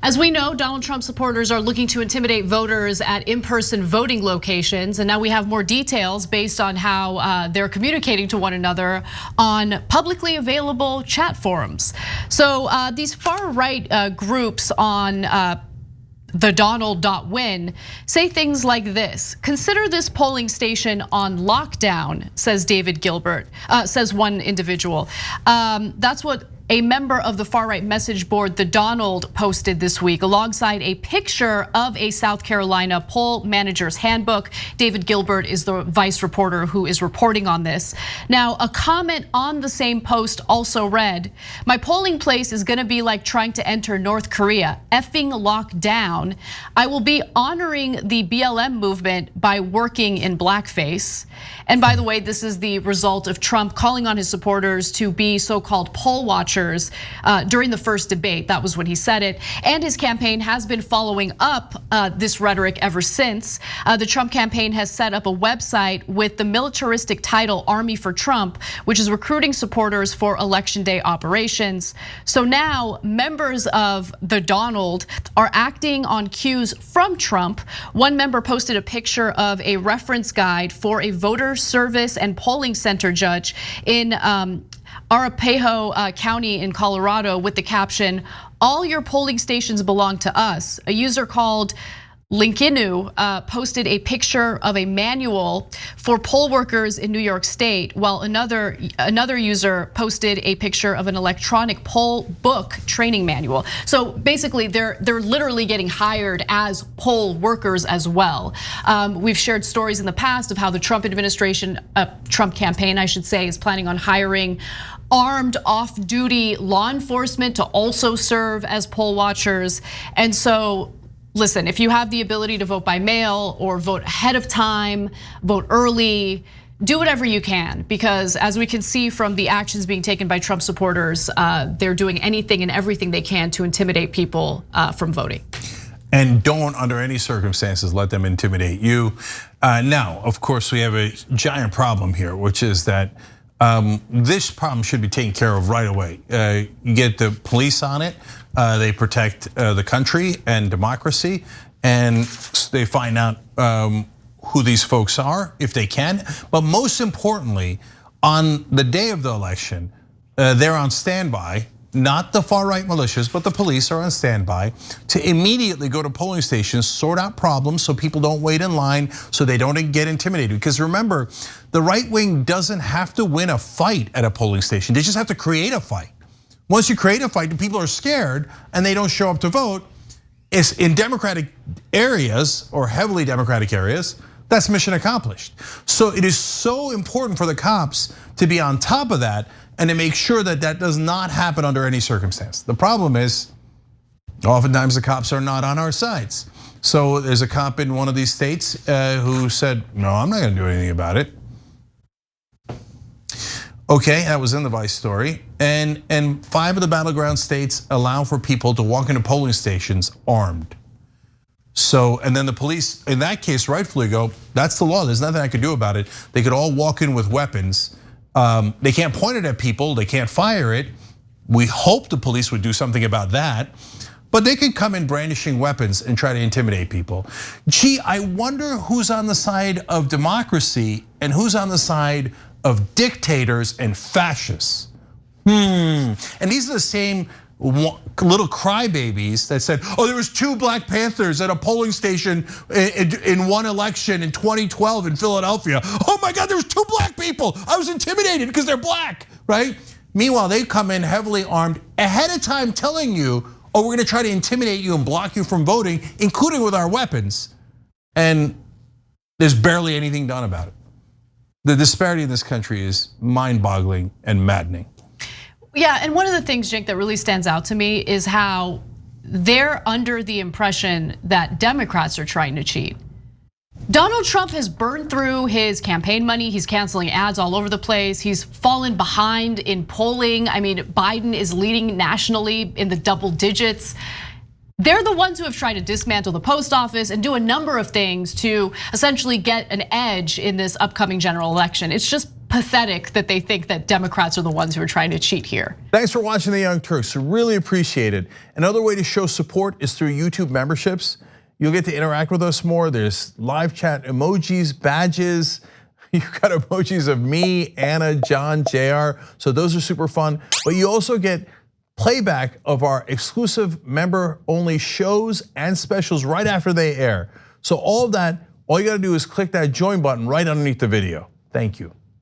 As we know, Donald Trump supporters are looking to intimidate voters at in-person voting locations. And now we have more details based on how they're communicating to one another on publicly available chat forums. So these far-right groups on the Donald.win say things like this: consider this polling station on lockdown, says David Gilbert, says one individual. That's what a member of the far-right message board, The Donald, posted this week alongside a picture of a South Carolina poll manager's handbook. David Gilbert is the Vice reporter who is reporting on this. Now, a comment on the same post also read, "My polling place is gonna be like trying to enter North Korea, effing locked down. I will be honoring the BLM movement by working in blackface." And by the way, this is the result of Trump calling on his supporters to be so-called poll watchers during the first debate. That was when he said it. And his campaign has been following up this rhetoric ever since. The Trump campaign has set up a website with the militaristic title Army for Trump, which is recruiting supporters for election day operations. So now members of the Donald are acting on cues from Trump. One member posted a picture of a reference guide for a voter service and polling center judge in Arapahoe County in Colorado with the caption, "All your polling stations belong to us." A user called Linkinu posted a picture of a manual for poll workers in New York State, while another user posted a picture of an electronic poll book training manual. So basically, they're literally getting hired as poll workers as well. We've shared stories in the past of how the Trump administration, Trump campaign, I should say, is planning on hiring armed off-duty law enforcement to also serve as poll watchers. And so, listen, if you have the ability to vote by mail or vote ahead of time, vote early, do whatever you can, because as we can see from the actions being taken by Trump supporters, they're doing anything and everything they can to intimidate people from voting. And don't, under any circumstances, let them intimidate you. Now, of course, we have a giant problem here, which is that this problem should be taken care of right away. You get the police on it. They protect the country and democracy, and they find out who these folks are if they can. But most importantly, on the day of the election, they're on standby. Not the far-right militias, but the police are on standby to immediately go to polling stations, sort out problems so people don't wait in line, so they don't get intimidated. Because remember, the right wing doesn't have to win a fight at a polling station. They just have to create a fight. Once you create a fight, the people are scared and they don't show up to vote. It's in Democratic areas or heavily Democratic areas, that's mission accomplished. So it is so important for the cops to be on top of that and to make sure that that does not happen under any circumstance. The problem is, oftentimes the cops are not on our sides. So there's a cop in one of these states who said, "No, I'm not gonna do anything about it." Okay, that was in the Vice story. And 5 of the battleground states allow for people to walk into polling stations armed. So, and then the police, in that case, rightfully go, that's the law, there's nothing I could do about it. They could all walk in with weapons. They can't point it at people, they can't fire it. We hope the police would do something about that. But they could come in brandishing weapons and try to intimidate people. Gee, I wonder who's on the side of democracy and who's on the side of dictators and fascists. And these are the same little crybabies that said, "Oh, there was 2 Black Panthers at a polling station in one election in 2012 in Philadelphia. Oh my God, there was 2 black people. I was intimidated because they're black," right? Meanwhile, they come in heavily armed ahead of time telling you, "Oh, we're gonna try to intimidate you and block you from voting, including with our weapons." And there's barely anything done about it. The disparity in this country is mind-boggling and maddening. Yeah, and one of the things, Cenk, that really stands out to me is how they're under the impression that Democrats are trying to cheat. Donald Trump has burned through his campaign money. He's canceling ads all over the place. He's fallen behind in polling. I mean, Biden is leading nationally in the double digits. They're the ones who have tried to dismantle the post office and do a number of things to essentially get an edge in this upcoming general election. It's just pathetic that they think that Democrats are the ones who are trying to cheat here. Thanks for watching the Young Turks. Really appreciate it. Another way to show support is through YouTube memberships. You'll get to interact with us more. There's live chat emojis, badges. You've got emojis of me, Anna, John, JR. So those are super fun. But you also get playback of our exclusive member-only shows and specials right after they air. So all of that, all you gotta do is click that join button right underneath the video. Thank you.